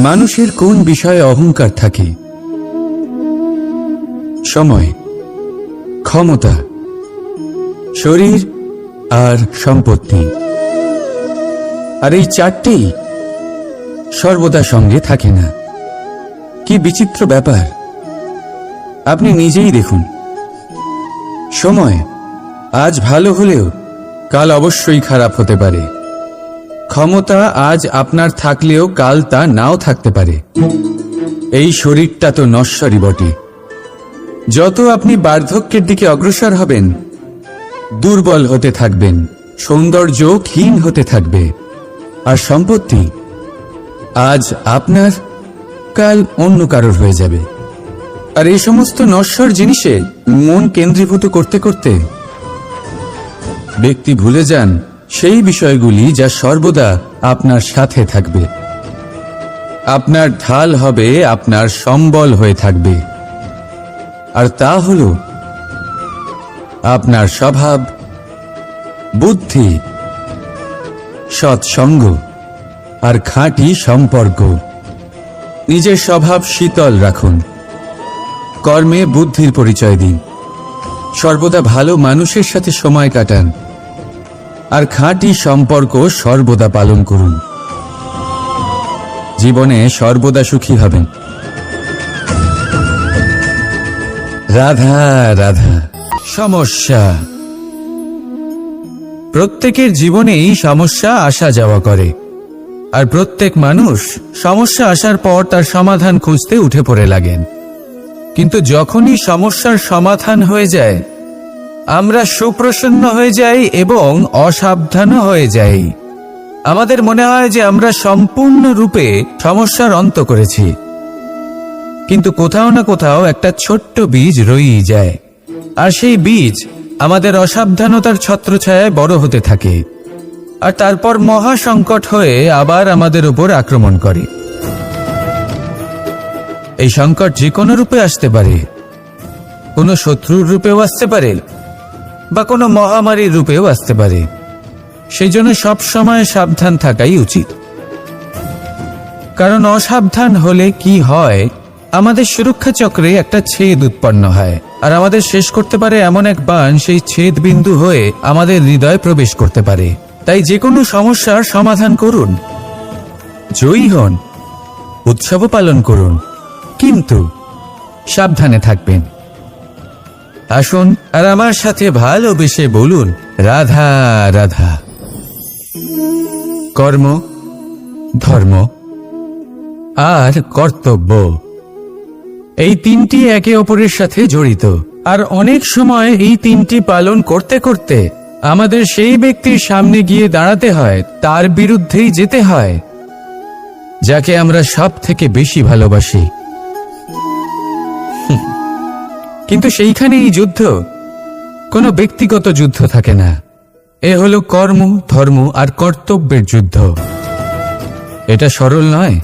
মানুষের কোন বিষয়ে অহংকার থাকে? সময়, ক্ষমতা, শরীর আর সম্পত্তি। আর এই চারটেই সর্বদা সঙ্গে থাকে না। কি বিচিত্র ব্যাপার! আপনি নিজেই দেখুন। সময় আজ ভালো হলেও কাল অবশ্যই খারাপ হতে পারে। ক্ষমতা আজ আপনার থাকলেও কাল তা নাও থাকতে পারে। এই শরীরটা তো নশ্বরই বটে। যত আপনি বার্ধক্যের দিকে অগ্রসর হবেন, দুর্বল হতে থাকবেন, সৌন্দর্য ক্ষীণ হতে থাকবে। আর সম্পত্তি আজ আপনার, কাল অন্য কারোর হয়ে যাবে। আর এই সমস্ত নশ্বর জিনিসে মন কেন্দ্রীভূত করতে করতে ব্যক্তি ভুলে যান সেই বিষয়গুলি যা সর্বদা আপনার সাথে থাকবে, আপনার ঢাল হবে, আপনার সম্বল হয়ে থাকবে। আর তা হল আপনার স্বভাব, বুদ্ধি, সৎসঙ্গ আর খাঁটি সম্পর্ক। নিজের স্বভাব শীতল রাখুন, কর্মে বুদ্ধির পরিচয় দিন, সর্বদা ভালো মানুষের সাথে সময় কাটান, আর খাঁটি সম্পর্ক সর্বদা পালন করুন। জীবনে সর্বদা সুখী হবেন। রাধা রাধা। সমস্যা। প্রত্যেকের জীবনেই সমস্যা আসা যাওয়া করে, আর প্রত্যেক মানুষ সমস্যা আসার পর তার সমাধান খুঁজতে উঠে পড়ে লাগেন। কিন্তু যখনই সমস্যার সমাধান হয়ে যায়, আমরা সুপ্রসন্ন হয়ে যাই এবং অসাবধানও হয়ে যাই। আমাদের মনে হয় যে আমরা সম্পূর্ণরূপে সমস্যার অন্ত করেছি, কিন্তু কোথাও না কোথাও একটা ছোট্ট বীজ রয়েই যায়। আর সেই বীজ আমাদের অসাবধানতার ছত্রছায়ায় বড় হতে থাকে, আর তারপর মহা সংকট হয়ে আবার আমাদের উপর আক্রমণ করে। এই সংকট যে কোনো রূপে আসতে পারে, কোনো শত্রুর রূপেও আসতে পারে, বা কোনো মহামারীর রূপেও আসতে পারে। সেই জন্য সব সময় সাবধান থাকাই উচিত। কারণ অসাবধান হলে কি হয়, আমাদের সুরক্ষা চক্রে একটা ছেদ উৎপন্ন হয়, আর আমাদের শেষ করতে পারে এমন এক বাণ সেই ছেদ বিন্দু হয়ে আমাদের হৃদয়ে প্রবেশ করতে পারে। তাই যে কোনো সমস্যার সমাধান করুন, জয়ী হন, উৎসব পালন করুন, কিন্তু সাবধানে থাকবেন। আসুন আর আমার সাথে ভালোবেসে বলুন রাধা রাধা। কর্ম, ধর্ম আর কর্তব্য, এই তিনটি একে অপরের সাথে জড়িত। আর অনেক সময় এই তিনটি পালন করতে করতে আমাদের সেই ব্যক্তির সামনে গিয়ে দাঁড়াতে হয়, তার বিরুদ্ধেই যেতে হয়, যাকে আমরা সব থেকে বেশি ভালোবাসি। কিন্তু সেইখানে এই যুদ্ধ কোনো ব্যক্তিগত যুদ্ধ থাকে না। এ হলো কর্ম, ধর্ম আর কর্তব্যের যুদ্ধ। এটা সরল নয়,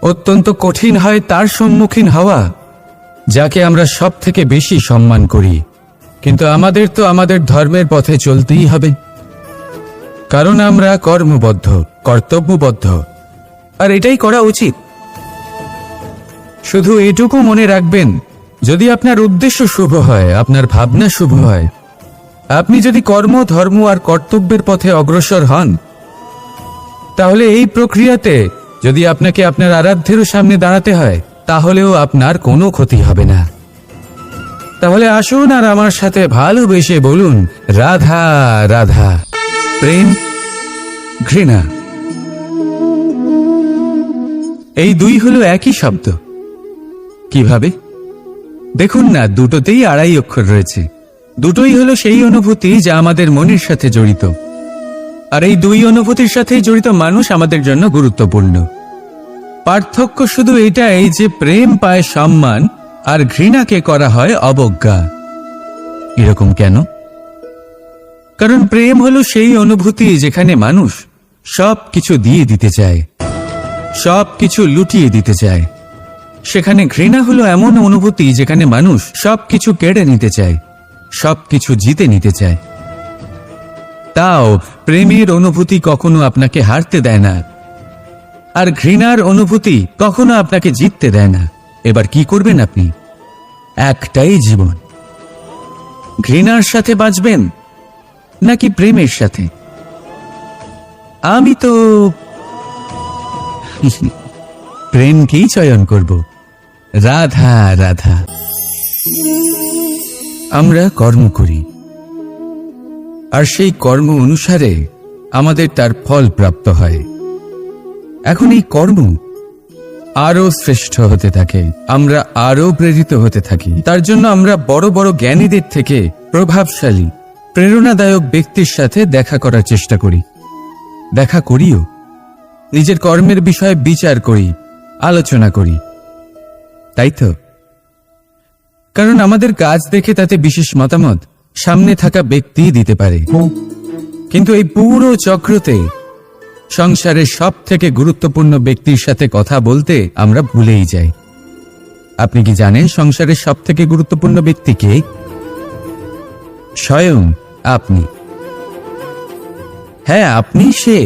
অত্যন্ত কঠিন হয় তার সম্মুখীন হওয়া যাকে আমরা সব থেকে বেশি সম্মান করি। কিন্তু আমাদের তো আমাদের ধর্মের পথে চলতেই হবে, কারণ আমরা কর্মবদ্ধ, কর্তব্যবদ্ধ, আর এটাই করা উচিত। শুধু এটুকু মনে রাখবেন, যদি আপনার উদ্দেশ্য শুভ হয়, আপনার ভাবনা শুভ হয়, আপনি যদি কর্ম, ধর্ম আর কর্তব্যের পথে অগ্রসর হন, তাহলে এই প্রক্রিয়াতে যদি আপনাকে আপনার আরাধ্যেরও সামনে দাঁড়াতে হয়, তাহলেও আপনার কোনো ক্ষতি হবে না। তাহলে আসুন আর আমার সাথে ভালোবেসে বলুন রাধা রাধা। প্রেম, ঘৃণা, এই দুই হলো একই শব্দ। কিভাবে? দেখুন না, দুটোতেই আড়াই অক্ষর রয়েছে। দুটোই হলো সেই অনুভূতি যা আমাদের মনের সাথে জড়িত, আর এই দুই অনুভূতির সাথেই জড়িত মানুষ আমাদের জন্য গুরুত্বপূর্ণ। পার্থক্য শুধু এটাই যে প্রেম পায় সম্মান আর ঘৃণাকে করা হয় অবজ্ঞা। এরকম কেন? কারণ প্রেম হলো সেই অনুভূতি যেখানে মানুষ সব কিছু দিয়ে দিতে চায়, সব কিছু লুটিয়ে দিতে চায়। সেখানে ঘৃণা হলো এমন অনুভূতি যেখানে মানুষ সব কিছু কেড়ে নিতে চায়, সব কিছু জিতে নিতে চায়। তাও প্রেমের অনুভূতি কখনো আপনাকে হারতে দেয় না, আর ঘৃণার অনুভূতি কখনো আপনাকে জিততে দেয় না। এবার কি করবেন আপনি? একটাই জীবন, ঘৃণার সাথে বাঁচবেন নাকি প্রেমের সাথে? আমি তো প্রেমকেই চয়ন করব। রাধা রাধা। আমরা কর্ম করি, আর সেই কর্ম অনুসারে আমাদের তার ফল প্রাপ্ত হয়। এখন এই কর্ম আরো শ্রেষ্ঠ হতে থাকে, আমরা আরো প্রেরিত হতে থাকি। তার জন্য আমরা বড় বড় জ্ঞানীদের থেকে প্রভাবশালী, প্রেরণাদায়ক ব্যক্তির সাথে দেখা করার চেষ্টা করি। দেখা করিও, নিজের কর্মের বিষয়ে বিচার করি, আলোচনা করি, তাই তো? কারণ আমাদের কাজ দেখে তাতে বিশেষ মতামত সামনে থাকা ব্যক্তি দিতে পারে, কিন্তু এই পুরো চক্রতে সংসারের সব থেকে গুরুত্বপূর্ণ ব্যক্তির সাথে কথা বলতে আমরা ভুলেই যাই। আপনি কি জানেন সংসারের সব থেকে গুরুত্বপূর্ণ ব্যক্তি কে? স্বয়ং আপনি। হ্যাঁ, আপনি সে।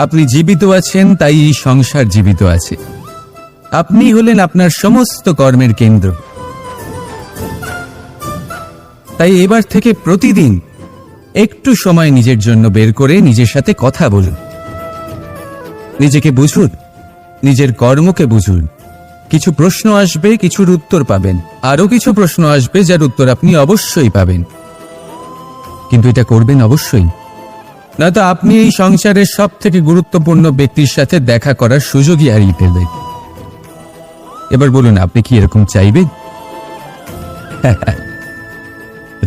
আপনি জীবিত আছেন, তাই এই সংসার জীবিত আছে। আপনি হলেন আপনার সমস্ত কর্মের কেন্দ্র। তাই এবার থেকে প্রতিদিন একটু সময় নিজের জন্য বের করে নিজের সাথে কথা বলুন। নিজেকে বুঝুন, নিজের কর্মকে বুঝুন। কিছু প্রশ্ন আসবে, কিছুর উত্তর পাবেন। আরো কিছু প্রশ্ন আসবে যার উত্তর আপনি অবশ্যই পাবেন, কিন্তু এটা করবেন অবশ্যই, নয়তো আপনি এই সংসারের সব থেকে গুরুত্বপূর্ণ ব্যক্তির সাথে দেখা করার সুযোগই হারিয়ে ফেলবেন। এবার বলুন, আপনি কি এরকম চাইবেন?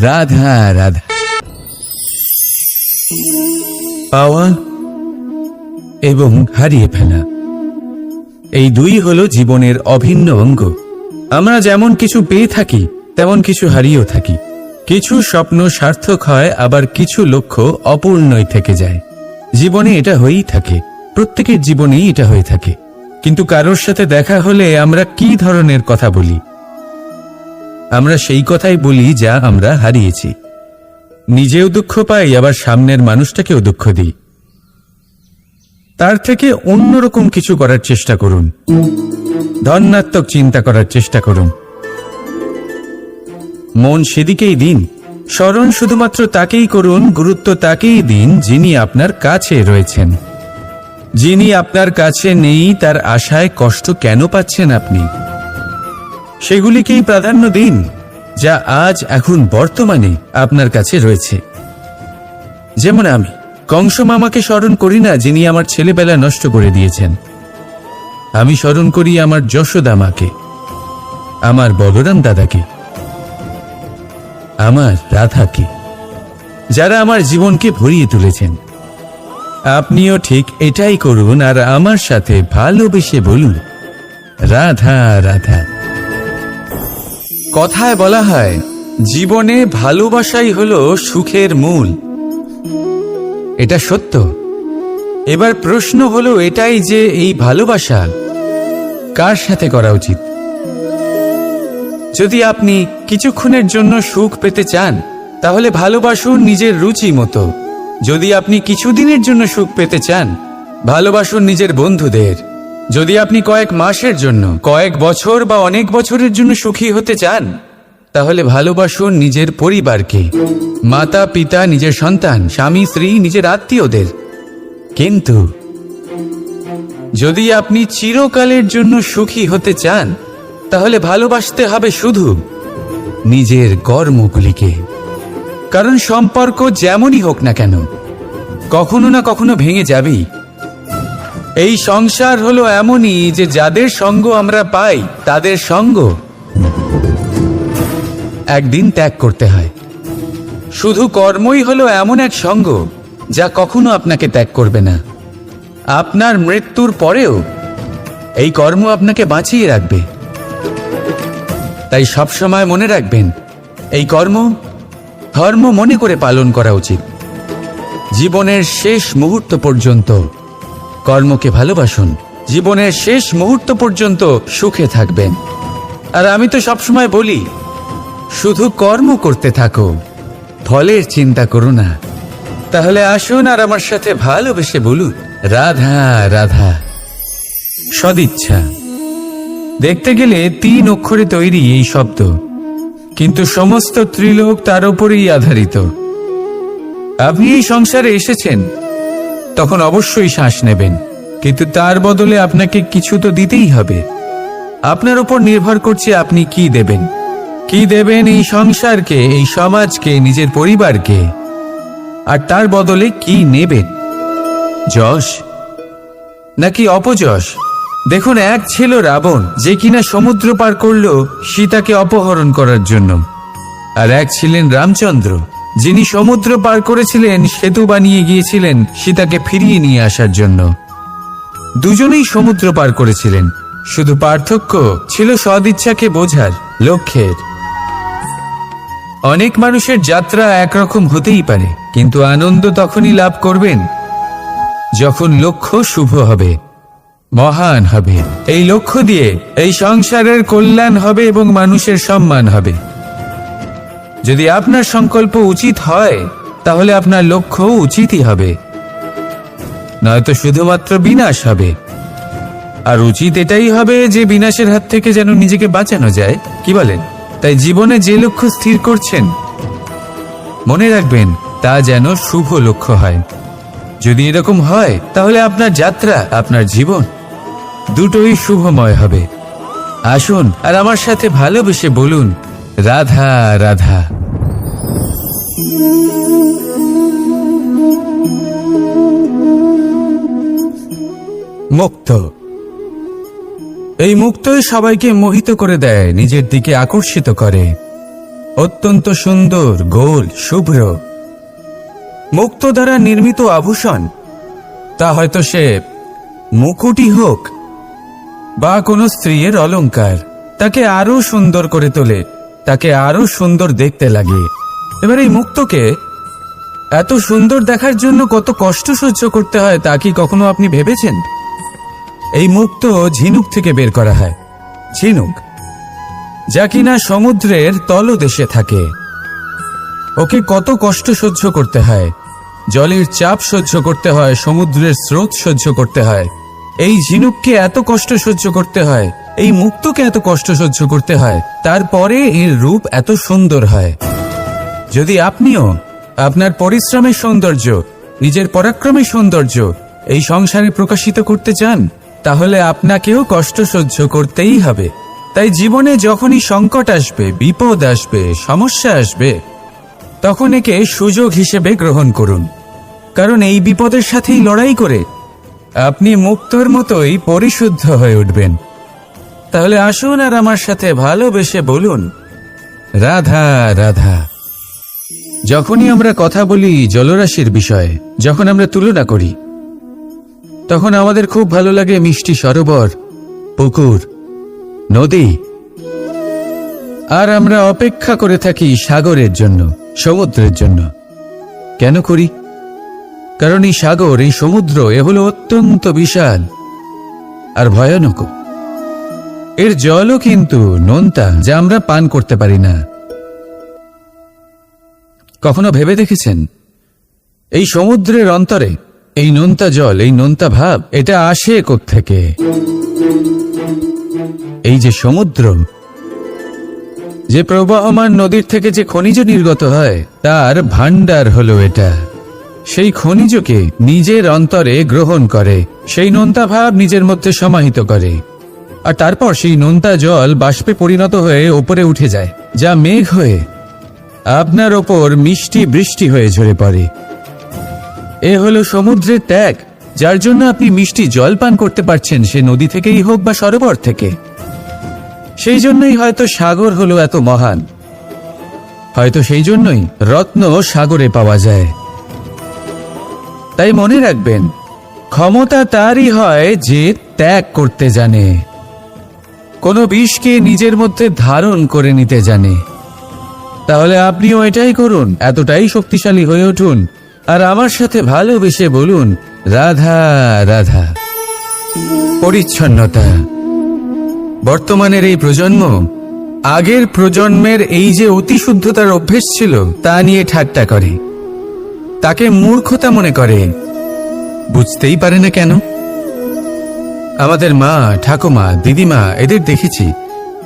রাধা রাধা। পাওয়া এবং হারিয়ে ফেলা, এই দুই হলো জীবনের অভিন্ন অঙ্গ। আমরা যেমন কিছু পেয়ে থাকি, তেমন কিছু হারিয়েও থাকি। কিছু স্বপ্ন সার্থক হয়, আবার কিছু লক্ষ্য অপূর্ণই থেকে যায়। জীবনে এটা হয়েই থাকে, প্রত্যেকের জীবনেই এটা হয়ে থাকে। কিন্তু কারোর সাথে দেখা হলে আমরা কি ধরনের কথা বলি? আমরা সেই কথাই বলি যা আমরা হারিয়েছি। নিজেও দুঃখ পাই, আবার সামনের মানুষটাকেও দুঃখ দিই। তার থেকে অন্যরকম কিছু করার চেষ্টা করুন, ধনাত্মক চিন্তা করার চেষ্টা করুন। মন সেদিকেই দিন, স্মরণ শুধুমাত্র তাকেই করুন, গুরুত্ব তাকেই দিন যিনি আপনার কাছে রয়েছেন। যিনি আপনার কাছে নেই, তার আশায় কষ্ট কেন পাচ্ছেন আপনি? সেগুলিকেই প্রাধান্য দিন যা আজ এখন বর্তমানে আপনার কাছে রয়েছে। যেমন আমি কংস মামাকে স্মরণ করি না, যিনি আমার ছেলেবেলা নষ্ট করে দিয়েছেন। আমি স্মরণ করি আমার যশোদা মাকে, আমার বলরাম দাদাকে, আমার রাধাকে, যারা আমার জীবনকে ভরিয়ে তুলেছেন। আপনিও ঠিক এটাই করুন, আর আমার সাথে ভালোবেসে বলুন, রাধা রাধা। কথায় বলা হয়, জীবনে ভালোবাসাই হলো সুখের মূল। এটা সত্য। এবার প্রশ্ন হলো এটাই যে এই ভালোবাসা কার সাথে করা উচিত? যদি আপনি কিছুক্ষণের জন্য সুখ পেতে চান, তাহলে ভালোবাসুন নিজের রুচি মতো। যদি আপনি কিছুদিনের জন্য সুখ পেতে চান, ভালোবাসুন নিজের বন্ধুদের। যদি আপনি কয়েক মাসের জন্য, কয়েক বছর বা অনেক বছরের জন্য সুখী হতে চান, তাহলে ভালোবাসুন নিজের পরিবারকে, মাতা পিতা, নিজের সন্তান, স্বামী স্ত্রী, নিজের আত্মীয়দের। কিন্তু যদি আপনি চিরকালের জন্য সুখী হতে চান, তাহলে ভালোবাসতে হবে শুধু নিজের কর্মগুলিকে। কারণ সম্পর্ক যেমনই হোক না কেন, কখনো না কখনো ভেঙে যাবেই। এই সংসার হলো এমনই যে যাদের সঙ্গ আমরা পাই, তাদের সঙ্গ একদিন ত্যাগ করতে হয়। শুধু কর্মই হলো এমন এক সঙ্গ যা কখনো আপনাকে ত্যাগ করবে না। আপনার মৃত্যুর পরেও এই কর্ম আপনাকে বাঁচিয়ে রাখবে। তাই সবসময় মনে রাখবেন, এই কর্ম ধর্ম মনে করে পালন করা উচিত। জীবনের শেষ মুহূর্ত পর্যন্ত কর্মকে ভালোবাসুন, জীবনের শেষ মুহূর্ত পর্যন্ত সুখে থাকবেন। আর আমি তো সবসময় বলি, শুধু কর্ম করতে থাকো, ফলের চিন্তা করো না। তাহলে আসুন আর আমার সাথে ভালোবেসে বলুন, রাধা রাধা, সদিচ্ছা। দেখতে গেলে 3 অক্ষরে তৈরি এই শব্দ, কিন্তু সমস্ত ত্রিলোক তার উপরেই আধারিত। আপনি এই সংসারে এসেছেন, তখন অবশ্যই শ্বাস নেবেন, কিন্তু তার বদলে আপনাকে কিছু তো দিতেই হবে। আপনার উপর নির্ভর করছে আপনি কি দেবেন। কি দেবেন এই সংসারকে, এই সমাজকে, নিজের পরিবারকে, আর তার বদলে কি নেবেন? যশ নাকি অপযশ? দেখুন, এক ছিল রাবণ, যে কিনা সমুদ্র পার করল সীতাকে অপহরণ করার জন্য, আর এক ছিলেন রামচন্দ্র, যিনি সমুদ্র পার করেছিলেন, সেতু বানিয়ে গিয়েছিলেন সীতাকে ফিরিয়ে নিয়ে আসার জন্য। দুজনেই সমুদ্র পার করেছিলেন, শুধু পার্থক্য ছিল সদিচ্ছাকে বোঝার, লক্ষ্যের। অনেক মানুষের যাত্রা একরকম হতেই পারে, কিন্তু আনন্দ তখনই লাভ করবেন যখন লক্ষ্য শুভ হবে, মহান হবে। এই লক্ষ্য দিয়ে এই সংসারের কল্যাণ হবে এবং মানুষের সম্মান হবে। যদি আপনার সংকল্প উচিত হয়, তাহলে আপনার লক্ষ্য উচিতই হবে, নয়তো শুধুমাত্র বিনাশ হবে। আর উচিত এটাই হবে যে বিনাশের হাত থেকে যেন নিজেকে বাঁচানো যায়, কি বলেন? তাই জীবনে যে লক্ষ্য স্থির করছেন, মনে রাখবেন তা যেন শুভ লক্ষ্য হয়। যদি এরকম হয়, তাহলে আপনার যাত্রা, আপনার জীবন দুটোই শুভময় হবে। আসুন আর আমার সাথে ভালোবেসে বলুন, রাধা রাধা। মুক্ত। এই মুক্তই সবাইকে মোহিত করে দেয়, নিজের দিকে আকর্ষিত করে। অত্যন্ত সুন্দর, গোল, শুভ্র। মুক্ত দ্বারা নির্মিত আভূষণ, তা হয়তো সে মুকুটই হোক বা কোনো স্ত্রীর অলংকার, তাকে আরো সুন্দর করে তোলে, তাকে আরো সুন্দর দেখতে লাগে। এবার এই মুক্তকে এত সুন্দর দেখার জন্য কত কষ্ট সহ্য করতে হয়, তা কি কখনো আপনি ভেবেছেন? এই মুক্ত ঝিনুক থেকে বের করা হয়, ঝিনুক যা কিনা সমুদ্রের তলদেশে থাকে। ওকে কত কষ্ট সহ্য করতে হয়, জলের চাপ সহ্য করতে হয়, সমুদ্রের স্রোত সহ্য করতে হয়। এই ঝিনুককে এত কষ্ট সহ্য করতে হয়, এই মুক্তকে এত কষ্ট সহ্য করতে হয়, তারপরে এর রূপ এত সুন্দর হয়। যদি আপনিও আপনার পরিশ্রমের সৌন্দর্য, নিজের পরাক্রমের সৌন্দর্য এই সংসারে প্রকাশিত করতে চান, তাহলে আপনাকেও কষ্ট সহ্য করতেই হবে। তাই জীবনে যখনই সংকট আসবে, বিপদ আসবে, সমস্যা আসবে, তখন একে সুযোগ হিসেবে গ্রহণ করুন। কারণ এই বিপদের সাথেই লড়াই করে আপনি মুক্তর মতোই পরিশুদ্ধ হয়ে উঠবেন। তাহলে আসুন আর আমার সাথে ভালোবেসে বলুন, রাধা রাধা। যখনই আমরা কথা বলি জলরাশির বিষয়ে, যখন আমরা তুলনা করি, তখন আমাদের খুব ভালো লাগে মিষ্টি সরোবর, পুকুর, নদী। আর আমরা অপেক্ষা করে থাকি সাগরের জন্য, সমুদ্রের জন্য। কেন করি? কারণ এই সাগর, এই সমুদ্র, এ হলো অত্যন্ত বিশাল আর ভয়ানক। এর জলও কিন্তু নোনতা, যা আমরা পান করতে পারি না। কখনো ভেবে দেখেছেন এই সমুদ্রের অন্তরে এই নোনতা জল, এই নোনতা ভাব, এটা আসে কোত্থেকে? এই যে সমুদ্র, যে প্রবাহমান নদীর থেকে যে খনিজ নির্গত হয়, তার ভান্ডার হলো এটা। সেই খনিজকে নিজের অন্তরে গ্রহণ করে, সেই নোনতা ভাব নিজের মধ্যে সমাহিত করে, আর তারপর সেই নোনতা জল বাষ্পে পরিণত হয়ে ওপরে উঠে যায়, যা মেঘ হয়ে আপনার ওপর মিষ্টি বৃষ্টি হয়ে ঝরে পড়ে। এ হলো সমুদ্রের ত্যাগ, যার জন্য আপনি মিষ্টি জল পান করতে পারছেন, সে নদী থেকেই হোক বা সরোবর থেকে। সেই জন্যই হয়তো সাগর হলো এত মহান, হয়তো সেই জন্যই রত্ন সাগরে পাওয়া যায়। তাই মনে রাখবেন, ক্ষমতা তারই হয় যে ত্যাগ করতে জানে, কোনো বিষকে নিজের মধ্যে ধারণ করে নিতে জানে। তাহলে আপনিও এটাই করুন, এতটাই শক্তিশালী হয়ে উঠুন, আর আমার সাথে ভালোবেসে বলুন, রাধা রাধা। পরিচ্ছন্নতা। বর্তমানের এই প্রজন্ম আগের প্রজন্মের এই যে অতিশুদ্ধতার অভ্যেস ছিল, তা নিয়ে ঠাট্টা করে, তাকে মূর্খতা মনে করে। বুঝতেই পারে না কেন? আমাদের মা, ঠাকুমা, দিদিমা এদের দেখেছি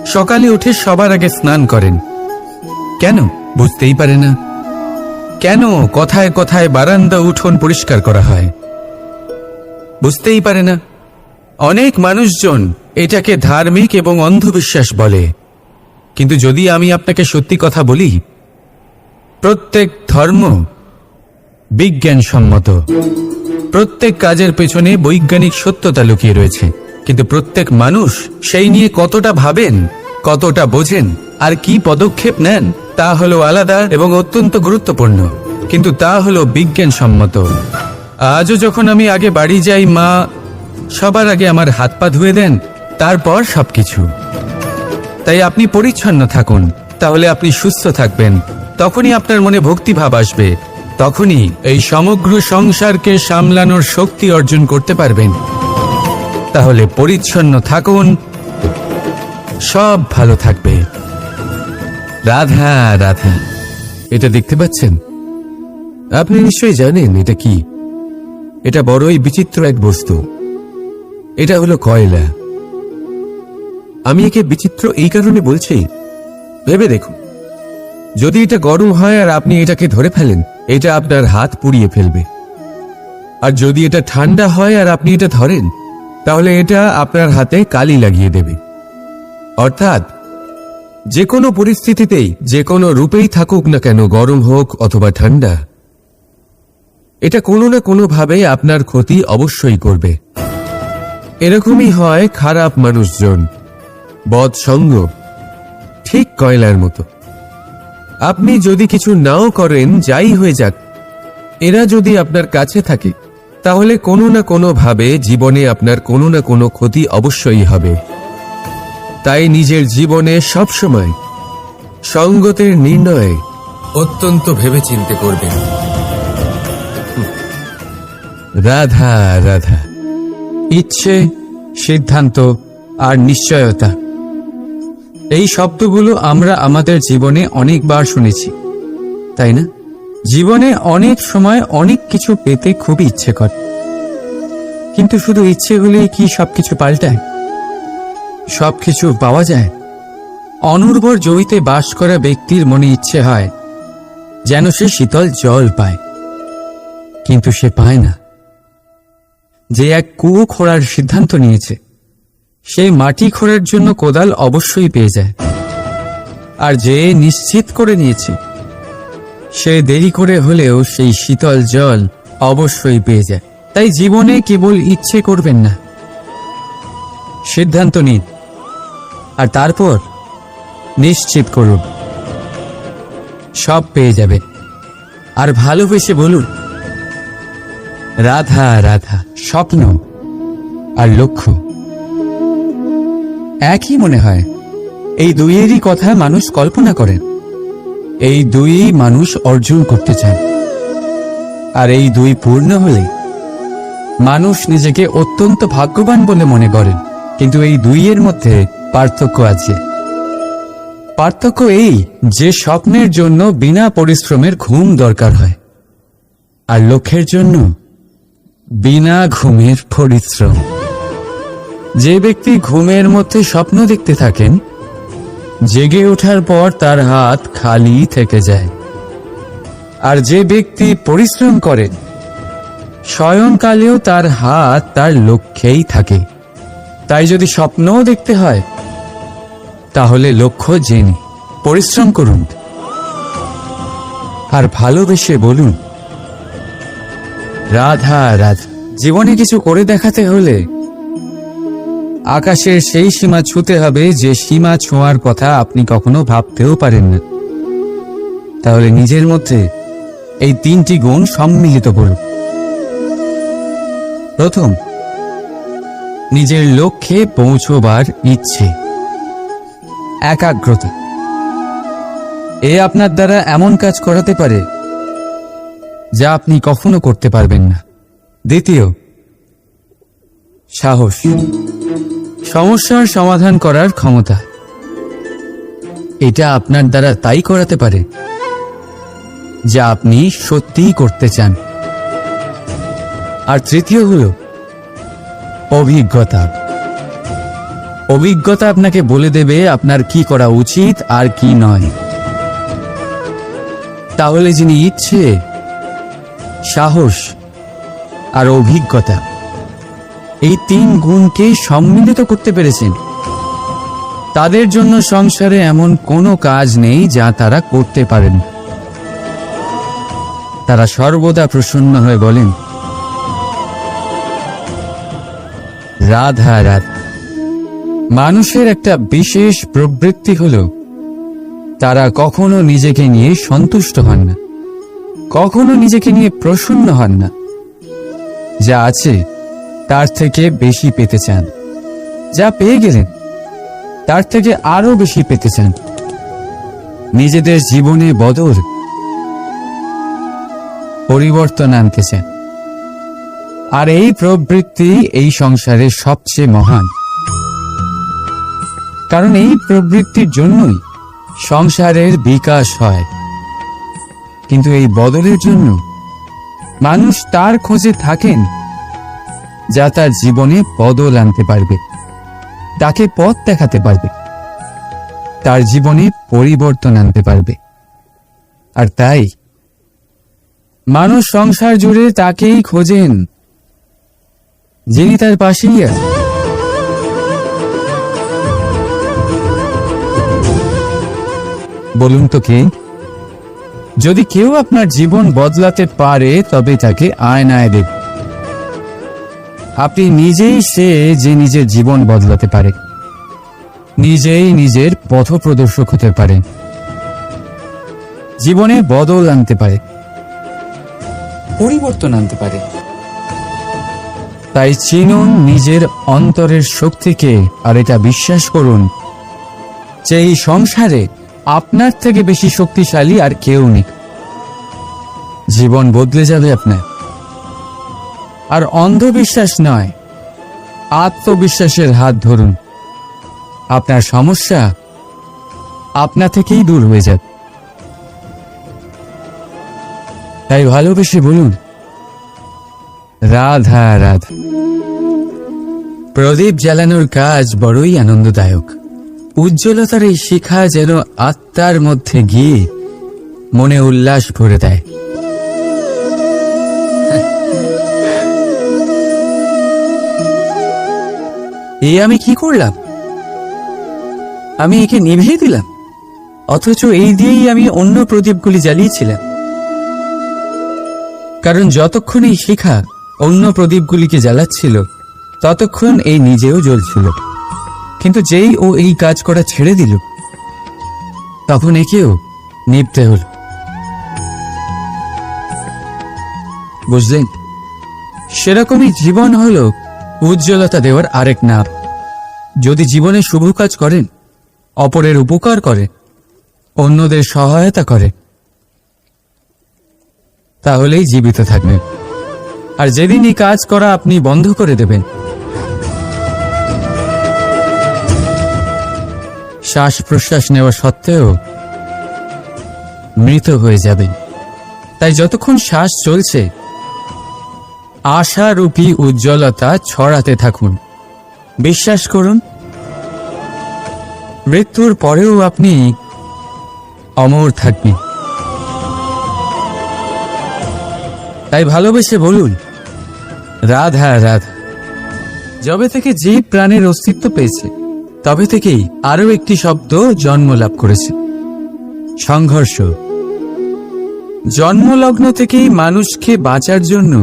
সকালে উঠে সবার আগে স্নান করেন। কেন? বুঝতেই পারে না। কেন কথায় কথায় বারান্দা উঠোন পরিষ্কার করা হয়? বুঝতেই পারে না। অনেক মানুষজন এটাকে ধার্মিক এবং অন্ধবিশ্বাস বলে, কিন্তু যদি আমি আপনাকে সত্যি কথা বলি, প্রত্যেক ধর্ম বিজ্ঞানসম্মত। প্রত্যেক কাজের পেছনে বৈজ্ঞানিক সত্যতা লুকিয়ে রয়েছে, কিন্তু প্রত্যেক মানুষ সেই নিয়ে কতটা ভাবেন, কতটা বোঝেন আর কি পদক্ষেপ নেন তা হলো আলাদা এবং অত্যন্ত গুরুত্বপূর্ণ, কিন্তু তা হলো বিজ্ঞানসম্মত। আজও যখন আমি আগে বাড়ি যাই, মা সবার আগে আমার হাত পা ধুয়ে দেন, তারপর সবকিছু। তাই আপনি পরিচ্ছন্ন থাকুন, তাহলে আপনি সুস্থ থাকবেন। তখনই আপনার মনে ভক্তিভাব আসবে, তখনই এই সমগ্র সংসারকে সামলানোর শক্তি অর্জন করতে পারবেন। তাহলে পরিচ্ছন্ন থাকুন, সব ভালো থাকবে। রাধা রাধা। এটা দেখতে পাচ্ছেন? আপনি নিশ্চয়ই জানেন এটা কি। এটা বড়ই বিচিত্র এক বস্তু। এটা হলো কয়লা। আমি একে বিচিত্র এই কারণে বলছি, ভেবে দেখুন, যদি এটা গরম হয় আর আপনি এটাকে ধরে ফেলেন, এটা আপনার হাত পুড়িয়ে ফেলবে। আর যদি এটা ঠান্ডা হয় আর আপনি এটা ধরেন, তাহলে এটা আপনার হাতে কালি লাগিয়ে দেবে। অর্থাৎ যে কোনো পরিস্থিতিতেই, যে কোনো রূপেই থাকুক না কেন, গরম হোক অথবা ঠান্ডা, এটা কোনো না কোনোভাবে আপনার ক্ষতি অবশ্যই করবে। এরকমই হয় খারাপ মানুষজন, বদসঙ্গ, ঠিক কয়লার মতো। আপনি যদি কিছু নাও করেন, যাই হয়ে যাক, এরা যদি আপনার কাছে থাকে, তাহলে কোনো না কোনো ভাবে জীবনে আপনার কোনো না কোনো ক্ষতি অবশ্যই হবে। তাই নিজের জীবনে সবসময় সঙ্গতের নির্ণয় অত্যন্ত ভেবেচিন্তে করবেন। রাধা রাধা। ইচ্ছে, সিদ্ধান্ত আর নিশ্চয়তা, এই শব্দগুলো আমরা আমাদের জীবনে অনেকবার শুনেছি, তাই না? জীবনে অনেক সময় অনেক কিছু পেতে খুবই ইচ্ছে করে, কিন্তু শুধু ইচ্ছে হলেই কি সবকিছু পাল্টায়? সবকিছু পাওয়া যায়? অনুর্বর জমিতে বাস করা ব্যক্তির মনে ইচ্ছে হয় যেন সে শীতল জল পায়, কিন্তু সে পায় না। যে এক কুয়ো খোঁড়ার সিদ্ধান্ত নিয়েছে, সে মাটি খোঁড়ার জন্য কোদাল অবশ্যই পেয়ে যায়। আর যে নিশ্চিত করে নিয়েছে, সে দেরি করে হলেও সেই শীতল জল অবশ্যই পেয়ে যায়। তাই জীবনে কেবল ইচ্ছে করবেন না, সিদ্ধান্ত নিন আর তারপর নিশ্চিত করুন, সব পেয়ে যাবে। আর ভালোবেসে বলুন, রাধা রাধা। স্বপ্ন আর লক্ষ্য একই মনে হয়। এই দুইয়েরই কথা মানুষ কল্পনা করেন, এই দুই মানুষ অর্জন করতে চান। আর এই দুই পূর্ণ হলে মানুষ নিজেকে অত্যন্ত ভাগ্যবান বলে মনে করেন। কিন্তু এই দুইয়ের মধ্যে পার্থক্য আছে। পার্থক্য এই যে স্বপ্নের জন্য বিনা পরিশ্রমের ঘুম দরকার হয়, আর লক্ষ্যের জন্য বিনা ঘুমের পরিশ্রম। যে ব্যক্তি ঘুমের মধ্যে স্বপ্ন দেখতে থাকেন, জেগে ওঠার পর তার হাত খালি থেকে যায়। আর যে ব্যক্তি পরিশ্রম করেন, শয়নকালেও তার হাত তার লক্ষ্যেই থাকে। তাই যদি স্বপ্নও দেখতে হয়, তাহলে লক্ষ্য জেনে পরিশ্রম করুন আর ভালোবেসে বলুন, রাধা রাধা। জীবনে কিছু করে দেখাতে হলে আকাশের সেই সীমা ছুঁতে হবে যে সীমা ছোঁয়ার কথা আপনি কখনো ভাবতেও পারেন না। তাহলে নিজের মধ্যে এই তিনটি গুণ সম্মিলিত করুন। প্রথম, নিজের লক্ষ্যে পৌঁছবার ইচ্ছে, একাগ্রতা। এ আপনার দ্বারা এমন কাজ করাতে পারে যা আপনি কখনো করতে পারবেন না। দ্বিতীয়, সাহস, সমস্যার সমাধান করার ক্ষমতা। এটা আপনার দ্বারা তাই করাতে পারে যা আপনি সত্যিই করতে চান। আর তৃতীয় হলো অভিজ্ঞতা। অভিজ্ঞতা আপনাকে বলে দেবে আপনার কি করা উচিত আর কি নয়। তাহলে যিনি ইচ্ছে, সাহস আর অভিজ্ঞতা এই 3 গুণকে সম্মিলিত করতে পেরেছেন, তাদের জন্য সংসারে এমন কোনো কাজ নেই যা তারা করতে পারেন। তারা সর্বদা প্রসন্ন হয়ে বলেন, রাধা রাধা। মানুষের একটা বিশেষ প্রবৃত্তি হলো তারা কখনো নিজেকে নিয়ে সন্তুষ্ট হন না, কখনো নিজেকে নিয়ে প্রসন্ন হন না। যা আছে তার থেকে বেশি পেতে চান, যা পেয়ে গেলেন তার থেকে আরো বেশি পেতে চান। নিজেদের জীবনে বদল, পরিবর্তন আনতে চান। আর এই প্রবৃত্তি এই সংসারের সবচেয়ে মহান, কারণ এই প্রবৃত্তির জন্যই সংসারের বিকাশ হয়। কিন্তু এই বদলের জন্য মানুষ তার খোঁজে থাকেন যা তার জীবনে বদল আনতে পারবে, তাকে পথ দেখাতে পারবে, তার জীবনে পরিবর্তন আনতে পারবে। আর তাই মানুষ সংসার জুড়ে তাকেই খোঁজেন যিনি তার পাশেই আছেন। বলুন তো কে? যদি কেউ আপনার জীবন বদলাতে পারে তবে তাকে আয়নায় দেখ। আপনি নিজেই সে যে নিজের জীবন বদলাতে পারে, নিজেই নিজের পথপ্রদর্শক হতে পারে, জীবনে বদল আনতে পারে, পরিবর্তন আনতে পারে। তাই চিনুন নিজের অন্তরের শক্তিকে, আর এটা বিশ্বাস করুন যে এই সংসারে আপনার থেকে বেশি শক্তিশালী আর কেউ নেই। জীবন বদলে যাবে আপনার। আর অন্ধবিশ্বাস নয়, আত্মবিশ্বাসের হাত ধরুন। আপনার সমস্যা আপনা থেকেই দূর হয়ে যাবে। তাই ভালোবেসে বলুন, রাধা রাধা। প্রদীপ জ্বালানোর কাজ বড়ই আনন্দদায়ক। উজ্জ্বলতার এই শিখা যেন আত্মার মধ্যে গিয়ে মনে উল্লাস ভরে দেয়। আমি কি করলাম? আমি একে নিভিয়ে দিলাম, অথচ এই দিয়েই আমি অন্য প্রদীপগুলি জ্বালিয়েছিলাম। কারণ যতক্ষণ এই শিখা অন্য প্রদীপগুলিকে জ্বালাচ্ছিল ততক্ষণ এই নিজেও জ্বলছিল। কিন্তু যেই ও এই কাজ করা ছেড়ে দিল তখন একেও নিভতে হল। বুঝলেন? সেরকমই জীবন হলো উজ্জ্বলতা দেওয়ার আরেক নাম। যদি জীবনে শুভ কাজ করেন, অপরের উপকার করে, অন্যদের সহায়তা করে, তাহলেই জীবিত থাকবেন। আর যেদিন এই কাজ করা আপনি বন্ধ করে দেবেন, শ্বাস প্রশ্বাস নেওয়া সত্ত্বেও মৃত হয়ে যাবেন। তাই যতক্ষণ শ্বাস চলছে আশারূপী উজ্জ্বলতা ছড়াতে থাকুন। বিশ্বাস করুন, মৃত্যুর পরেও আপনি অমর থাকবেন। তাই ভালোবেসে বলুন, রাধা রাধা। যবে থেকে যে প্রাণের অস্তিত্ব পেয়েছে তবে থেকেই আরো একটি শব্দ জন্ম লাভ করেছে, সংঘর্ষ। জন্মলগ্ন থেকেই মানুষকে বাঁচার জন্য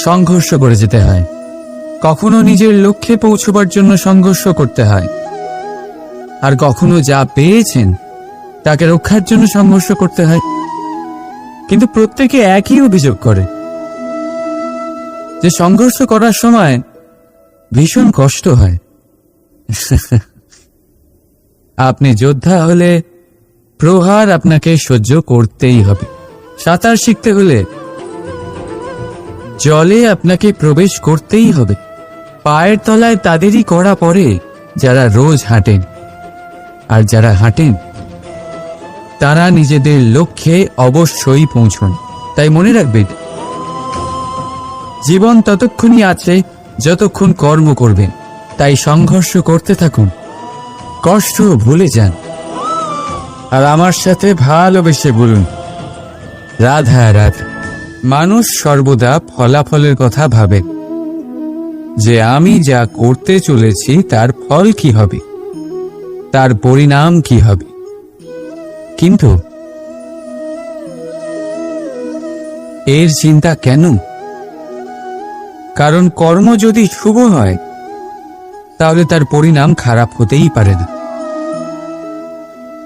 সংঘর্ষ করে যেতে হয়। কখনো নিজের লক্ষ্যে পৌঁছবার জন্য সংঘর্ষ করতে হয়, আর কখনো যা পেয়েছেন তাকে রক্ষার জন্য সংঘর্ষ করতে হয়। কিন্তু প্রত্যেকে একই অভিযোগ করে যে সংঘর্ষ করার সময় ভীষণ কষ্ট হয়। আপনি যোদ্ধা হলে প্রহার আপনাকে সহ্য করতেই হবে। সাঁতার শিখতে হলে জলে আপনাকে প্রবেশ করতেই হবে। পায়ের তলায় তাদেরই কড়া পড়ে যারা রোজ হাঁটেন, আর যারা হাঁটেন তারা নিজেদের লক্ষ্যে অবশ্যই পৌঁছন। তাই মনে রাখবেন, জীবন ততক্ষণই আছে যতক্ষণ কর্ম করবেন। তাই সংঘর্ষ করতে থাকুন, কষ্ট ভুলে যান, আর আমার সাথে ভালোবেসে বলুন রাধা রাধা। মানুষ সর্বদা ফলাফলের কথা ভাবে, যে আমি যা করতে চলেছি তার ফল কি হবে, তার পরিণাম কি হবে। কিন্তু এর চিন্তা কেন? কারণ কর্ম যদি শুভ হয় তাহলে তার পরিণাম খারাপ হতেই পারে না।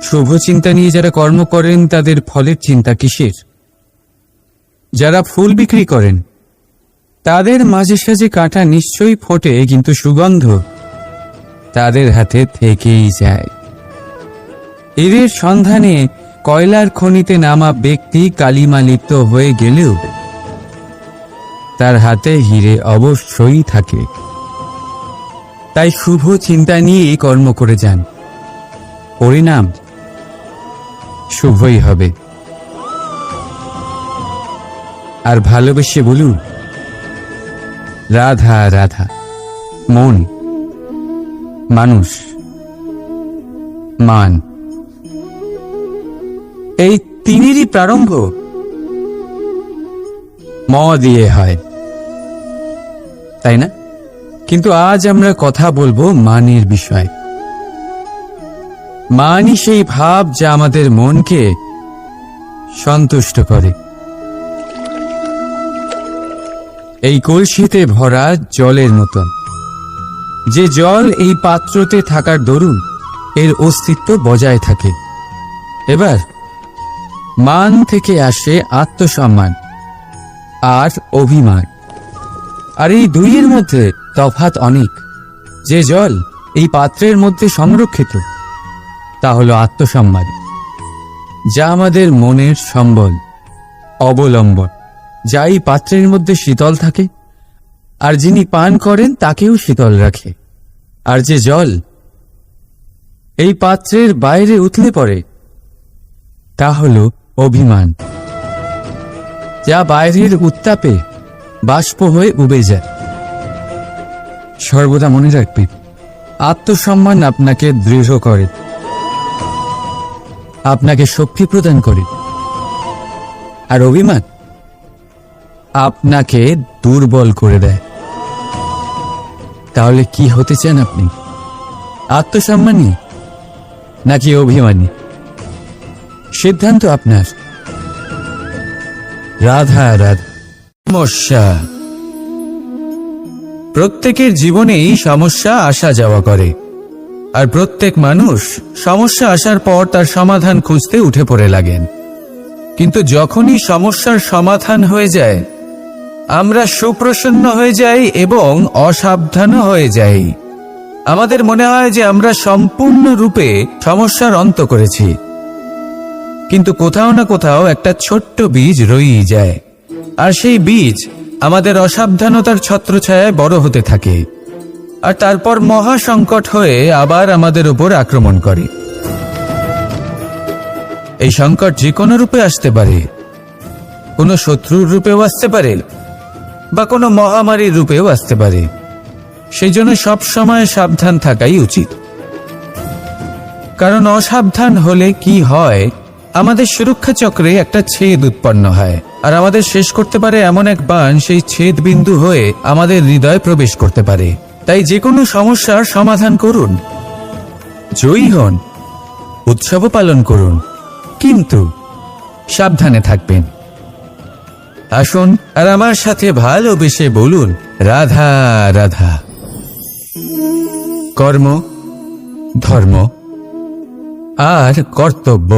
শুভ চিন্তা নিয়ে যারা কর্ম করেন তাদের ফলের চিন্তা কিসের? যারা ফুল বিক্রি করেন তাদের মাঝে সাঝে কাঁটা নিশ্চয়ই ফোটে, কিন্তু সুগন্ধ তাদের হাতে থেকেই যায়। হীরের সন্ধানে কয়লার খনিতে নামা ব্যক্তি কালিমা লিপ্ত হয়ে গেলেও তার হাতে হীরে অবশ্যই থাকে। তাই শুভ চিন্তা নিয়ে কর্ম করে যান, পরিণাম শুভই হবে। আর ভালোবেসে বলুন রাধা রাধা। মন, মানুষ, মান, এই তিনেরই প্রারম্ভ ম দিয়ে হয়, তাই না? কিন্তু আজ আমরা কথা বলবো মানের বিষয়। মানই সেই ভাব যা আমাদের মনকে সন্তুষ্ট করে। এই কলসিতে ভরা জলের মতন, যে জল এই পাত্রতে থাকার দরুন এর অস্তিত্ব বজায় থাকে। এবার মান থেকে আসে আত্মসম্মান আর অভিমান, আর এই দুইয়ের মধ্যে তফাৎ অনেক। যে জল এই পাত্রের মধ্যে সংরক্ষিত তা হলো আত্মসম্মান, যা আমাদের মনের সম্বল, অবলম্বন, যা এই পাত্রের মধ্যে শীতল থাকে আর যিনি পান করেন তাকেও শীতল রাখে। আর যে জল এই পাত্রের বাইরে উতলে পড়ে তা হলো অভিমান, যা বাইরের উত্তাপে বাষ্প হয়ে উবে যায়। সর্বদা মনে রাখবে, আত্মসম্মান আপনাকে দৃঢ় করে, আপনাকে শক্তি প্রদান করে, আর অভিমান আপনাকে দুর্বল করে দেয়। তাহলে কি হতে চান আপনি? আত্মসম্মানী নাকি অভিমানী? সিদ্ধান্ত আপনার। রাধা রাধা। সমস্যা, প্রত্যেকের জীবনেই সমস্যা আসা যাওয়া করে, আর প্রত্যেক মানুষ সমস্যা আসার পর তার সমাধান খুঁজতে উঠে পড়ে লাগেন। কিন্তু যখনই সমস্যার সমাধান হয়ে যায় আমরা সুপ্রসন্ন হয়ে যাই এবং অসাবধানও হয়ে যাই। আমাদের মনে হয় যে আমরা সম্পূর্ণরূপে সমস্যার অন্ত করেছি, কিন্তু কোথাও না কোথাও একটা ছোট্ট বীজ রয়েই যায়, আর সেই বীজ আমাদের অসাবধানতার ছত্রছায়ায় বড় হতে থাকে, আর তারপর মহা সংকট হয়ে আবার আমাদের উপর আক্রমণ করে। এই সংকট যে কোনো রূপে আসতে পারে, কোনো শত্রুর রূপেও আসতে পারে, বা কোনো মহামারীর রূপেও আসতে পারে। সেই জন্য সবসময় সাবধান থাকাই উচিত, কারণ অসাবধান হলে কি হয়, আমাদের সুরক্ষা চক্রে একটা ছেদ উৎপন্ন হয়, আর আমাদের শেষ করতে পারে এমন এক বাণ সেই ছেদ বিন্দু হয়ে আমাদের হৃদয়ে প্রবেশ করতে পারে। তাই যে কোনো সমস্যার সমাধান করুন, জয়ী হন, উৎসব পালন করুন, কিন্তু সাবধানে থাকবেন। আসুন আর আমার সাথে ভালোবেসে বলুন রাধা রাধা। কর্ম, ধর্ম আর কর্তব্য,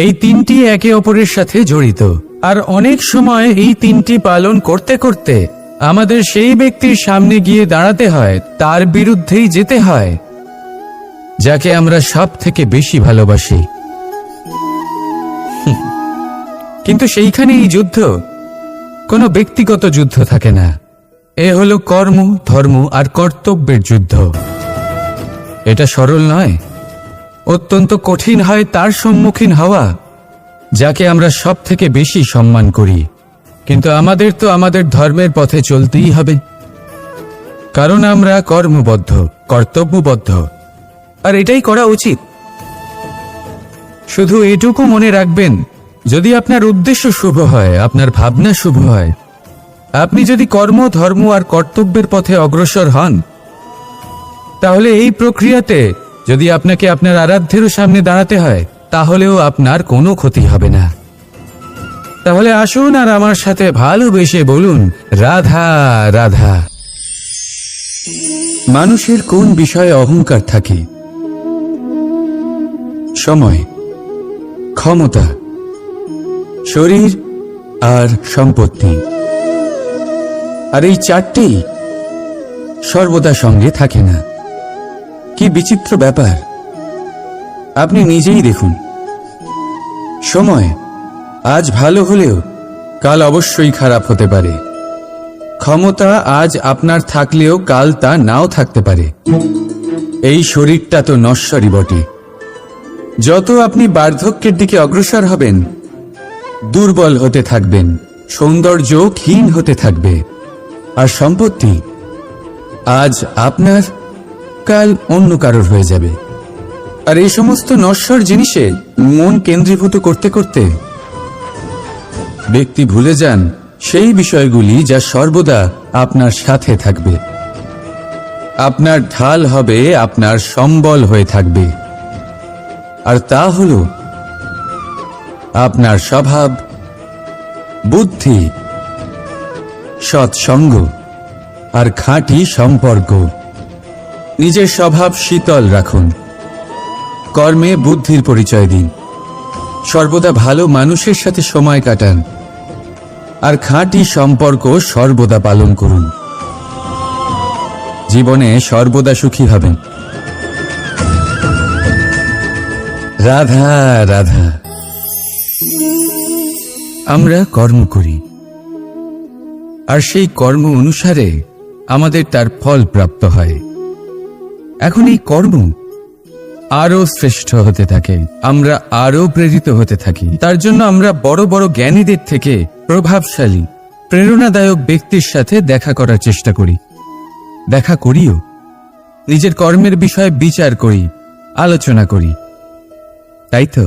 এই তিনটি একে অপরের সাথে জড়িত, আর অনেক সময় এই তিনটি পালন করতে করতে আমাদের সেই ব্যক্তির সামনে গিয়ে দাঁড়াতে হয়, তার বিরুদ্ধেই যেতে হয়, যাকে আমরা সব থেকে বেশি ভালোবাসি। কিন্তু সেইখানে এই যুদ্ধ কোনো ব্যক্তিগত যুদ্ধ থাকে না, এ হলো কর্ম, ধর্ম আর কর্তব্যের যুদ্ধ। এটা সরল নয়, অত্যন্ত কঠিন হয় তার সম্মুখীন হওয়া যাকে আমরা সব থেকে বেশি সম্মান করি, কিন্তু আমাদের তো আমাদের ধর্মের পথে চলতেই হবে, কারণ আমরা কর্মবদ্ধ, কর্তব্যবদ্ধ, আর এটাই করা উচিত। শুধু এটুকু মনে রাখবেন, যদি আপনার উদ্দেশ্য শুভ হয়, আপনার ভাবনা শুভ হয়, আপনি যদি কর্ম, ধর্ম আর কর্তব্যের পথে অগ্রসর হন, তাহলে এই প্রক্রিয়াতে যদি আপনাকে আপনার আরাধ্যেরও সামনে দাঁড়াতে হয়, তাহলেও আপনার কোনো ক্ষতি হবে না। তাহলে আসুন আর আমার সাথে ভালোবেসে বলুন, রাধা রাধা। মানুষের কোন বিষয়ে অহংকার থাকে? সময়, ক্ষমতা, শরীর আর সম্পত্তি। আর এই চারটেই সর্বদা সঙ্গে থাকে না। কি বিচিত্র ব্যাপার! আপনি নিজেই দেখুন। সময় আজ ভালো হলেও কাল অবশ্যই খারাপ হতে পারে। ক্ষমতা আজ আপনার থাকলেও কাল তা নাও থাকতে পারে। এই শরীরটা তো নশ্বরই বটে। যত আপনি বার্ধক্যের দিকে অগ্রসর হবেন, দুর্বল হতে থাকবেন, সৌন্দর্য ক্ষীণ হতে থাকবে। আর সম্পত্তি আজ আপনার, কাল অন্য কারোর হয়ে যাবে। আর এই সমস্ত নশ্বর জিনিসে মন কেন্দ্রীভূত করতে করতে ব্যক্তি ভুলে যান সেই বিষয়গুলি যা সর্বদা আপনার সাথে থাকবে, আপনার ঢাল হবে, আপনার সম্বল হয়ে থাকবে। আর তা হল আপনার স্বভাব, বুদ্ধি, সৎসঙ্গ আর খাঁটি সম্পর্ক। নিজের স্বভাব শীতল রাখুন, কর্মে বুদ্ধির পরিচয় দিন, সর্বদা ভালো মানুষের সাথে সময় কাটান, আর খাঁটি সম্পর্ক সর্বদা পালন করুন। জীবনে সর্বদা সুখী হবেন। রাধা রাধা। আমরা কর্ম করি, আর সেই কর্ম অনুসারে আমাদের তার ফল প্রাপ্ত হয়। এখন এই কর্ম আরো শ্রেষ্ঠ হতে থাকে, আমরা আরো প্রেরিত হতে থাকি। তার জন্য আমরা বড় বড় জ্ঞানীদের থেকে প্রভাবশালী, প্রেরণাদায়ক ব্যক্তির সাথে দেখা করার চেষ্টা করি, দেখা করিও। নিজের কর্মের বিষয়ে বিচার করি, আলোচনা করি, তাই তো?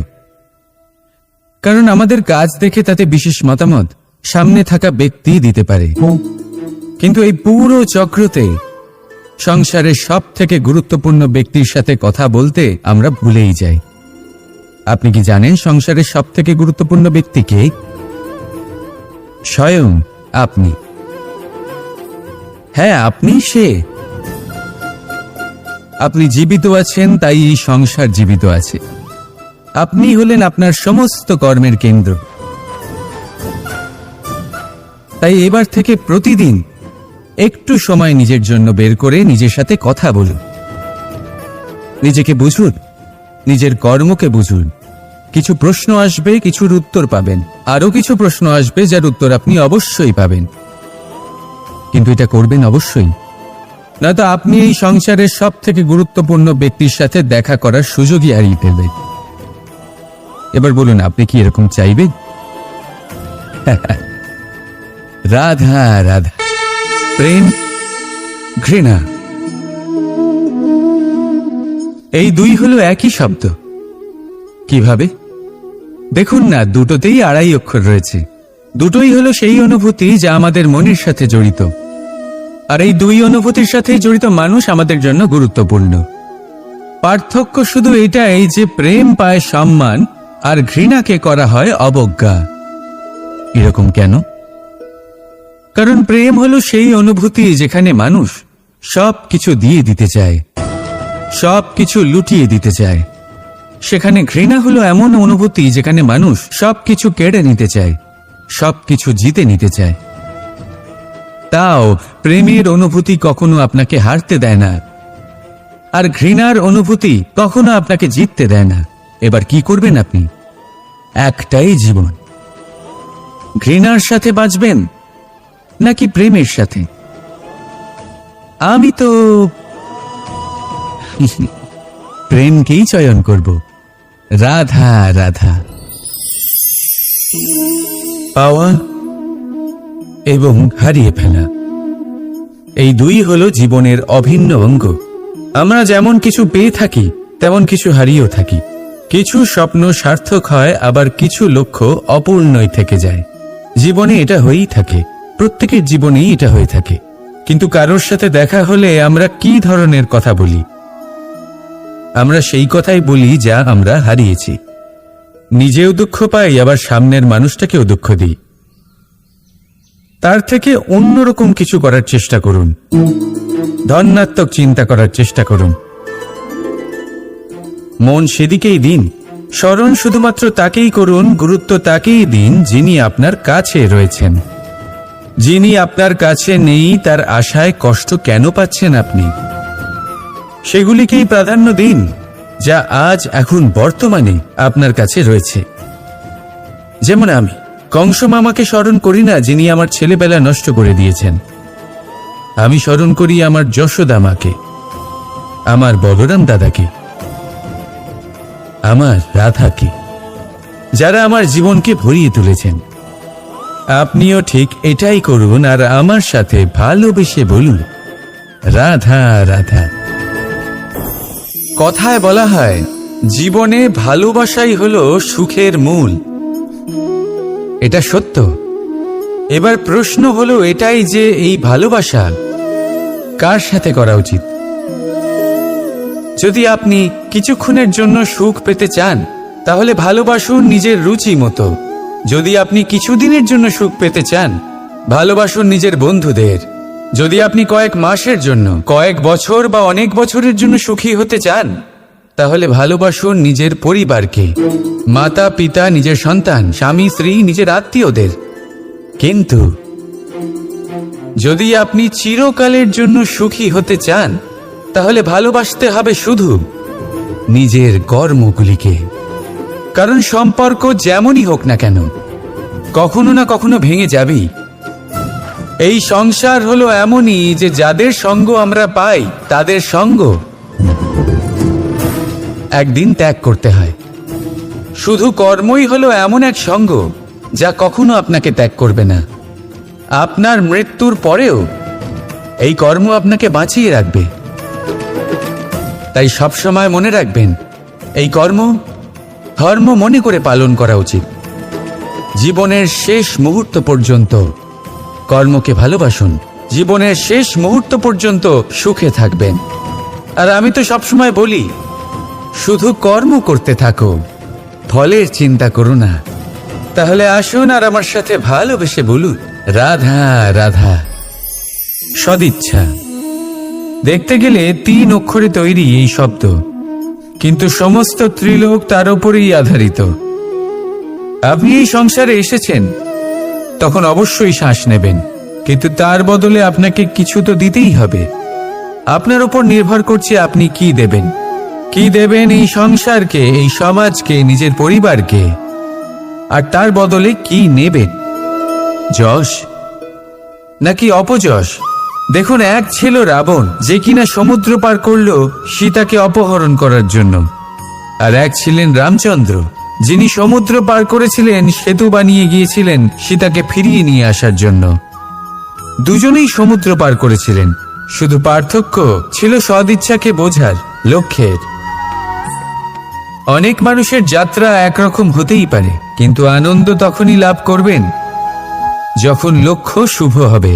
কারণ আমাদের কাজ দেখে তাতে বিশেষ মতামত সামনে থাকা ব্যক্তি দিতে পারে। কিন্তু এই পুরো চক্রতে সংসারের সব থেকে গুরুত্বপূর্ণ ব্যক্তির সাথে কথা বলতে আমরা ভুলেই যাই। আপনি কি জানেন সংসারের সব থেকে গুরুত্বপূর্ণ ব্যক্তি কে? স্বয়ং আপনি। হ্যাঁ, আপনি সে। আপনি জীবিত আছেন, তাই এই সংসার জীবিত আছে। আপনি হলেন আপনার সমস্ত কর্মের কেন্দ্র। তাই এবার থেকে প্রতিদিন একটু সময় নিজের জন্য বের করে নিজের সাথে কথা বলুন, নিজেকে বুঝুন, নিজের কর্মকে বুঝুন। কিছু প্রশ্ন আসবে, কিছুর উত্তর পাবেন, আরো কিছু প্রশ্ন আসবে যার উত্তর আপনি অবশ্যই পাবেন। কিন্তু এটা করবেন অবশ্যই, নয়তো আপনি এই সংসারের সব থেকে গুরুত্বপূর্ণ ব্যক্তির সাথে দেখা করার সুযোগই হারিয়ে ফেলবেন। এবার বলুন, আপনি কি এরকম চাইবেন? রাধা রাধা। প্রেম, ঘৃণা, এই দুই হলো একই শব্দ। কিভাবে? দেখুন না, দুটোতেই আড়াই অক্ষর রয়েছে। দুটোই হলো সেই অনুভূতি যা আমাদের মনের সাথে জড়িত। আর এই দুই অনুভূতির সাথেই জড়িত মানুষ আমাদের জন্য গুরুত্বপূর্ণ। পার্থক্য শুধু এটাই যে প্রেম পায় সম্মান, আর ঘৃণাকে করা হয় অবজ্ঞা। এরকম কেন? কারণ প্রেম হলো সেই অনুভূতি যেখানে মানুষ সব কিছু দিয়ে দিতে চায়, সব কিছু লুটিয়ে দিতে চায়। সেখানে ঘৃণা হলো এমন অনুভূতি যেখানে মানুষ সব কিছু কেড়ে নিতে চায়, সব কিছু জিতে নিতে চায়। তাও প্রেমের অনুভূতি কখনো আপনাকে হারতে দেয় না, আর ঘৃণার অনুভূতি কখনো আপনাকে জিততে দেয় না। এবার কি করবেন আপনি? একটাই জীবন। ঘৃণার সাথে বাঁচবেন নাকি প্রেমের সাথে? আমি তো প্রেমকেই চয়ন করব। রাধা রাধা। পাওয়া এবং হারিয়ে ফেলা। এই দুই হলো জীবনের অভিন্ন অঙ্গ। আমরা যেমন কিছু পেয়ে থাকি তেমন কিছু হারিয়েও থাকি। কিছু স্বপ্ন সার্থক হয়, আবার কিছু লক্ষ্য অপূর্ণই থেকে যায়। জীবনে এটা হয়েই থাকে, প্রত্যেকের জীবনেই এটা হয়ে থাকে। কিন্তু কারোর সাথে দেখা হলে আমরা কি ধরনের কথা বলি? আমরা সেই কথাই বলি যা আমরা হারিয়েছি। নিজেও দুঃখ পাই, আবার সামনের মানুষটাকেও দুঃখ দিই। তার থেকে অন্যরকম কিছু করার চেষ্টা করুন, ধনাত্মক চিন্তা করার চেষ্টা করুন। মন সেদিকেই দিন, স্মরণ শুধুমাত্র তাকেই করুন, গুরুত্ব তাকেই দিন যিনি আপনার কাছে রয়েছেন। যিনি আপনার কাছে নেই তার আশায় কষ্ট কেন পাচ্ছেন আপনি? সেগুলিকেই প্রাধান্য দিন যা আজ এখন বর্তমানে আপনার কাছে রয়েছে। যেমন আমি কংস মামাকে স্মরণ করি না, যিনি আমার ছেলেবেলা নষ্ট করে দিয়েছেন। আমি স্মরণ করি আমার যশোদা মাকে, আমার বলরাম দাদাকে, আমার রাধাকে, যারা আমার জীবনকে ভরিয়ে তুলেছেন। আপনিও ঠিক এটাই করুন আর আমার সাথে ভালোবেসে বলুন, রাধা রাধা। কথায় বলা হয়, জীবনে ভালোবাসাই হলো সুখের মূল। এটা সত্য। এবার প্রশ্ন হলো এটাই যে এই ভালোবাসা কার সাথে করা উচিত? যদি আপনি কিছুক্ষণের জন্য সুখ পেতে চান তাহলে ভালোবাসুন নিজের রুচি মতো। যদি আপনি কিছুদিনের জন্য সুখ পেতে চান ভালোবাসুন নিজের বন্ধুদের। যদি আপনি কয়েক মাসের জন্য, কয়েক বছর বা অনেক বছরের জন্য সুখী হতে চান তাহলে ভালোবাসুন নিজের পরিবারকে, মাতা পিতা, নিজের সন্তান, স্বামী স্ত্রী, নিজের আত্মীয়দের। কিন্তু যদি আপনি চিরকালের জন্য সুখী হতে চান তাহলে ভালোবাসতে হবে শুধু নিজের কর্মগুলিকে। কারণ সম্পর্ক যেমনই হোক না কেন কখনো না কখনো ভেঙে যাবেই। এই সংসার হলো এমনই যে যাদের সঙ্গ আমরা পাই তাদের সঙ্গ একদিন ত্যাগ করতে হয়। শুধু কর্মই হলো এমন এক সঙ্গ যা কখনো আপনাকে ত্যাগ করবে না। আপনার মৃত্যুর পরেও এই কর্ম আপনাকে বাঁচিয়ে রাখবে। তাই সবসময় মনে রাখবেন, এই কর্ম ধর্ম মনে করে পালন করা উচিত। জীবনের শেষ মুহূর্ত পর্যন্ত কর্মকে ভালোবাসুন, জীবনের শেষ মুহূর্ত পর্যন্ত সুখে থাকবেন। আর আমি তো সবসময় বলি, শুধু কর্ম করতে থাকো, ফলের চিন্তা করো না। তাহলে আসুন আর আমার সাথে ভালোবেসে বলুন, রাধা রাধা। সদিচ্ছা। দেখতে গেলে 3 অক্ষরে তৈরি এই শব্দ, কিন্তু সমস্ত ত্রিলোক তার উপরেই আধারিত। আপনি এই সংসারে এসেছেন তখন অবশ্যই শ্বাস নেবেন, কিন্তু তার বদলে আপনাকে কিছু তো দিতেই হবে। আপনার উপর নির্ভর করছে আপনি কি দেবেন। কি দেবেন এই সংসারকে, এই সমাজকে, নিজের পরিবারকে, আর তার বদলে কি নেবেন? যশ নাকি অপযশ? দেখুন, এক ছিল রাবণ, যে কিনা সমুদ্র পার করল সীতাকে অপহরণ করার জন্য। আর এক ছিলেন রামচন্দ্র, যিনি সমুদ্র পার করেছিলেন, সেতু বানিয়ে গিয়েছিলেন সীতাকে ফিরিয়ে নিয়ে আসার জন্য। দুজনেই সমুদ্র পার করেছিলেন, শুধু পার্থক্য ছিল সদিচ্ছাকে বোঝার লক্ষ্যের। অনেক মানুষের যাত্রা একরকম হতেই পারে, কিন্তু আনন্দ তখনই লাভ করবেন যখন লক্ষ্য শুভ হবে,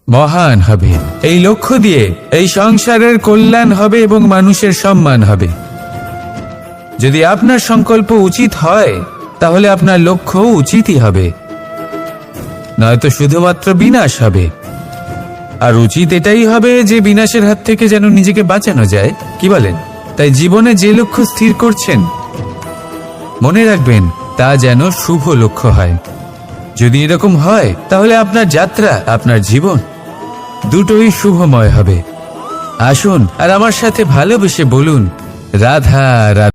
মহান হবে। এই লক্ষ্য দিয়ে এই সংসারের কল্যাণ হবে এবং মানুষের সম্মান হবে। যদি আপনার সংকল্প উচিত হয় তাহলে আপনার লক্ষ্য উচিতই হবে, নয়তো শুধুমাত্র বিনাশ হবে। আর উচিত এটাই হবে যে বিনাশের হাত থেকে যেন নিজেকে বাঁচানো যায়, কি বলেন? তাই জীবনে যে লক্ষ্য স্থির করছেন মনে রাখবেন তা যেন শুভ লক্ষ্য হয়। যদি এরকম হয় তাহলে আপনার যাত্রা, আপনার জীবন দুটোই শুভময় হবে। আসুন আর আমার সাথে ভালোবেসে বলুন, রাধা রাধা।